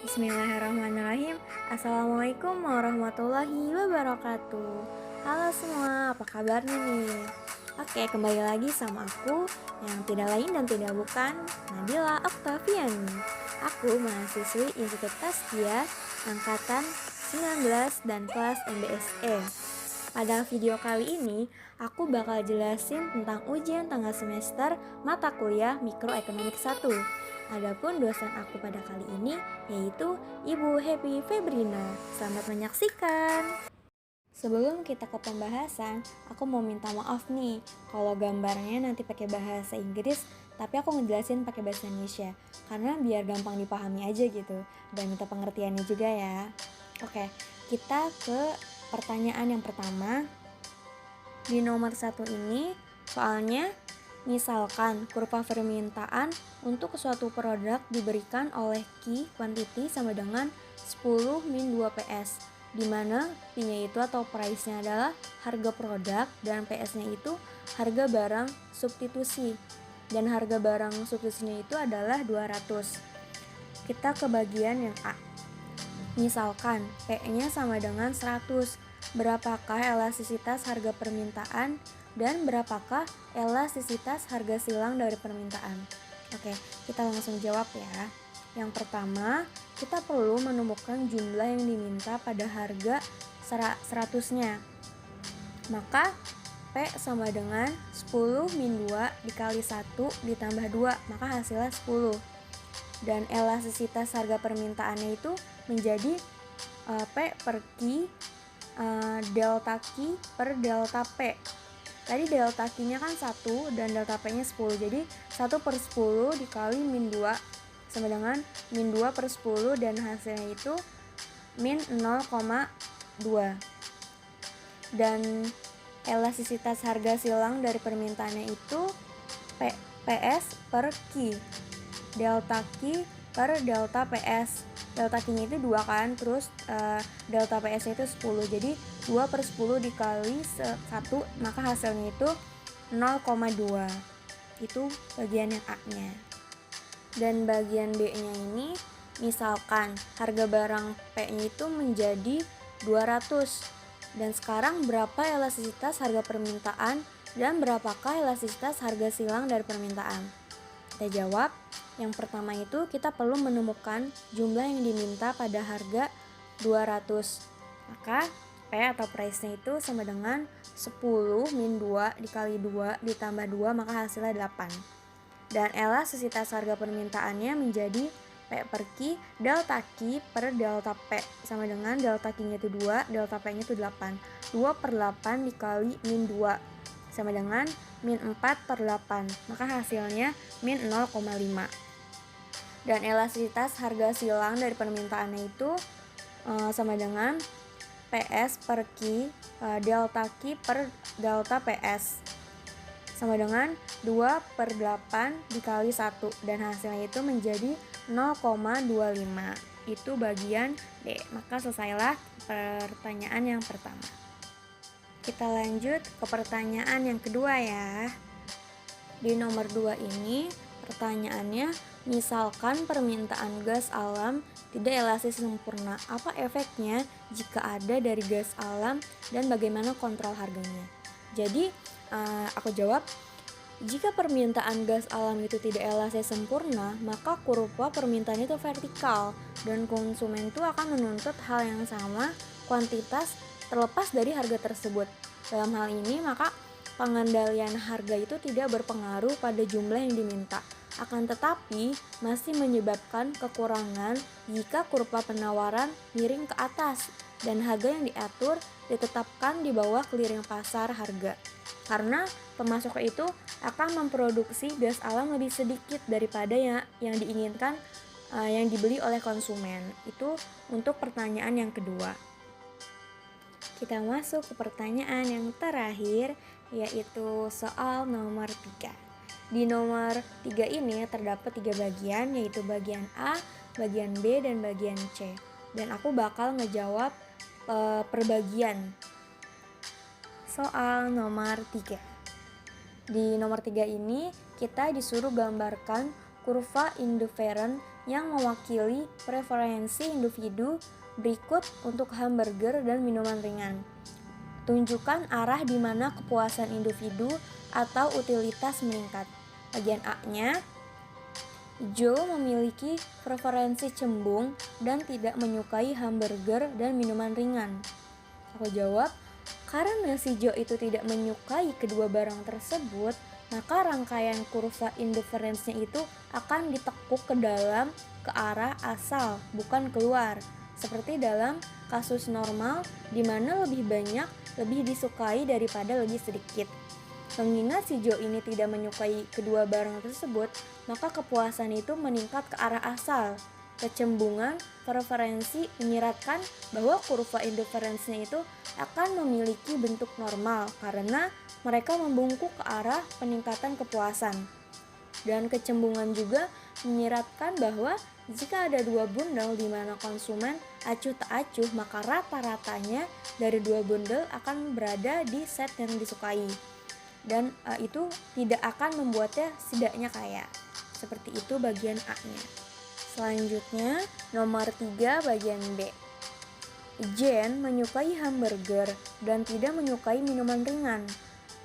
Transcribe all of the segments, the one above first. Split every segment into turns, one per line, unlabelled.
Bismillahirrahmanirrahim. Assalamualaikum warahmatullahi wabarakatuh. Halo semua, apa kabarnya nih? Oke, kembali lagi sama aku yang tidak lain dan tidak bukan Nabila Oktaviani. Aku mahasiswi Institut Taskia angkatan 19 dan kelas MBSE. Pada video kali ini, aku bakal jelasin tentang ujian tengah semester mata kuliah Mikroekonomik 1. Adapun dosen aku pada kali ini yaitu Ibu Happy Febrina. Selamat menyaksikan. Sebelum kita ke pembahasan, aku mau minta maaf nih kalau gambarnya nanti pakai bahasa Inggris, tapi aku ngejelasin pakai bahasa Indonesia karena biar gampang dipahami aja gitu dan minta pengertiannya juga ya. Oke, kita ke pertanyaan yang pertama. Di nomor 1 ini soalnya, misalkan kurva permintaan untuk suatu produk diberikan oleh Q quantity sama dengan 10 min 2 PS, di mana P-nya itu atau price-nya adalah harga produk dan PS-nya itu harga barang substitusi. Dan harga barang substitusinya itu adalah 200. Kita ke bagian yang A. Misalkan P-nya sama dengan 100. Berapakah elastisitas harga permintaan dan berapakah elastisitas harga silang dari permintaan? Oke, kita langsung jawab ya. Yang pertama, kita perlu menemukan jumlah yang diminta pada harga 100-nya. Maka P sama dengan 10 min 2 dikali 1 ditambah 2, maka hasilnya 10. Dan elastisitas harga permintaannya itu menjadi P per Q delta Q per delta P. Tadi delta Q-nya kan 1 dan delta P-nya 10. Jadi 1 per 10 dikali min 2 sama dengan min 2 per 10 dan hasilnya itu min 0,2. Dan elastisitas harga silang dari permintaannya itu PS per Q. Delta Q per delta PS. Delta Q-nya itu 2 kan, terus delta PS-nya itu 10. Jadi 2 per 10 dikali 1, maka hasilnya itu 0,2. Itu bagian yang A-nya. Dan bagian B-nya ini, misalkan harga barang P-nya itu menjadi 200. Dan sekarang berapa elastisitas harga permintaan dan berapakah elastisitas harga silang dari permintaan? Kita jawab. Yang pertama itu kita perlu menemukan jumlah yang diminta pada harga 200. Maka P atau price-nya itu sama dengan 10 min 2 dikali 2 ditambah 2, maka hasilnya 8. Dan elastisitas harga permintaannya menjadi P per Q delta Q per delta P sama dengan delta Q-nya itu 2, delta P-nya itu 8. 2 per 8 dikali min 2 sama dengan min 4 per 8, maka hasilnya min 0,5. Dan elastisitas harga silang dari permintaannya itu sama dengan PS per Q delta Q per delta PS sama dengan 2 per 8 dikali 1 dan hasilnya itu menjadi 0,25. Itu bagian D. Maka selesailah pertanyaan yang pertama. Kita lanjut ke pertanyaan yang kedua ya. Di nomor 2 ini pertanyaannya, misalkan permintaan gas alam tidak elastis sempurna, apa efeknya jika ada dari gas alam dan bagaimana kontrol harganya? Jadi aku jawab, jika permintaan gas alam itu tidak elastis sempurna, maka kurva permintaan itu vertikal dan konsumen itu akan menuntut hal yang sama kuantitas terlepas dari harga tersebut. Dalam hal ini, maka pengendalian harga itu tidak berpengaruh pada jumlah yang diminta, akan tetapi masih menyebabkan kekurangan jika kurva penawaran miring ke atas dan harga yang diatur ditetapkan di bawah clearing pasar harga. Karena pemasok itu akan memproduksi gas alam lebih sedikit daripada yang diinginkan yang dibeli oleh konsumen. Itu untuk pertanyaan yang kedua. Kita masuk ke pertanyaan yang terakhir, yaitu soal nomor 3. Di nomor 3 ini terdapat 3 bagian, yaitu bagian A, bagian B, dan bagian C. Dan aku bakal ngejawab per bagian. Soal nomor 3. Di nomor 3 ini kita disuruh gambarkan kurva indifferent yang mewakili preferensi individu berikut untuk hamburger dan minuman ringan. Tunjukkan arah di mana kepuasan individu atau utilitas meningkat. Bagian A-nya, Joe memiliki preferensi cembung dan tidak menyukai hamburger dan minuman ringan. Aku jawab, karena si Joe itu tidak menyukai kedua barang tersebut, maka rangkaian kurva indifference-nya itu akan ditekuk ke dalam ke arah asal, bukan keluar. Seperti dalam kasus normal, di mana lebih banyak lebih disukai daripada lebih sedikit. Mengingat si Joe ini tidak menyukai kedua barang tersebut, maka kepuasan itu meningkat ke arah asal. Kecembungan preferensi menyiratkan bahwa kurva indifference-nya itu akan memiliki bentuk normal karena mereka membungkuk ke arah peningkatan kepuasan. Dan kecembungan juga menyiratkan bahwa jika ada dua bundel di mana konsumen acuh tak acuh, maka rata-ratanya dari dua bundel akan berada di set yang disukai. Dan itu tidak akan membuatnya setidaknya kaya. Seperti itu bagian A-nya. Selanjutnya, nomor 3 bagian B. Jen menyukai hamburger dan tidak menyukai minuman ringan.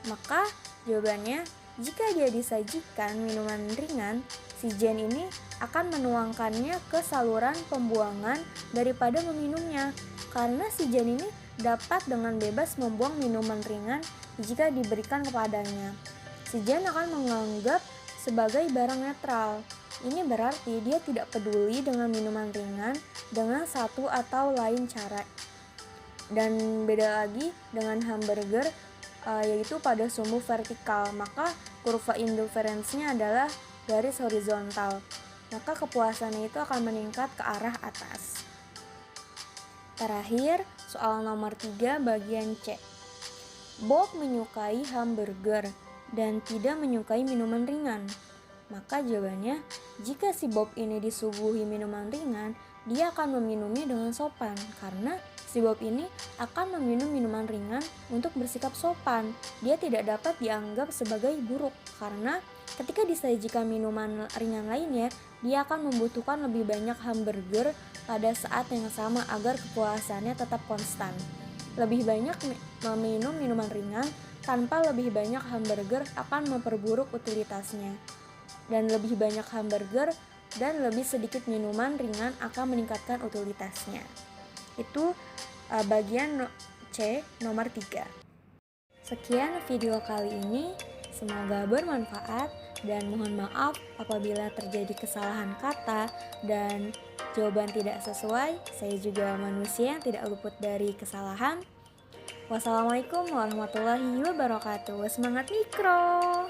Maka jawabannya, jika dia disajikan minuman ringan, si Jen ini akan menuangkannya ke saluran pembuangan daripada meminumnya. Karena si Jen ini dapat dengan bebas membuang minuman ringan jika diberikan kepadanya. Si Jen akan menganggap sebagai barang netral. Ini berarti dia tidak peduli dengan minuman ringan dengan satu atau lain cara. Dan beda lagi dengan hamburger, yaitu pada sumbu vertikal, maka kurva indifference-nya adalah garis horizontal. Maka kepuasannya itu akan meningkat ke arah atas. Terakhir, soal nomor 3 bagian C. Bob menyukai hamburger dan tidak menyukai minuman ringan. Maka jawabannya, jika si Bob ini disuguhi minuman ringan, dia akan meminumnya dengan sopan karena si Bob ini akan meminum minuman ringan untuk bersikap sopan. Dia tidak dapat dianggap sebagai buruk karena ketika disajikan minuman ringan lainnya, dia akan membutuhkan lebih banyak hamburger pada saat yang sama agar kepuasannya tetap konstan. Lebih banyak meminum minuman ringan tanpa lebih banyak hamburger akan memperburuk utilitasnya. Dan lebih banyak hamburger dan lebih sedikit minuman ringan akan meningkatkan utilitasnya. Itu bagian C nomor 3. Sekian video kali ini, semoga bermanfaat dan mohon maaf apabila terjadi kesalahan kata dan jawaban tidak sesuai. Saya juga manusia yang tidak luput dari kesalahan. Wassalamualaikum warahmatullahi wabarakatuh. Semangat mikro!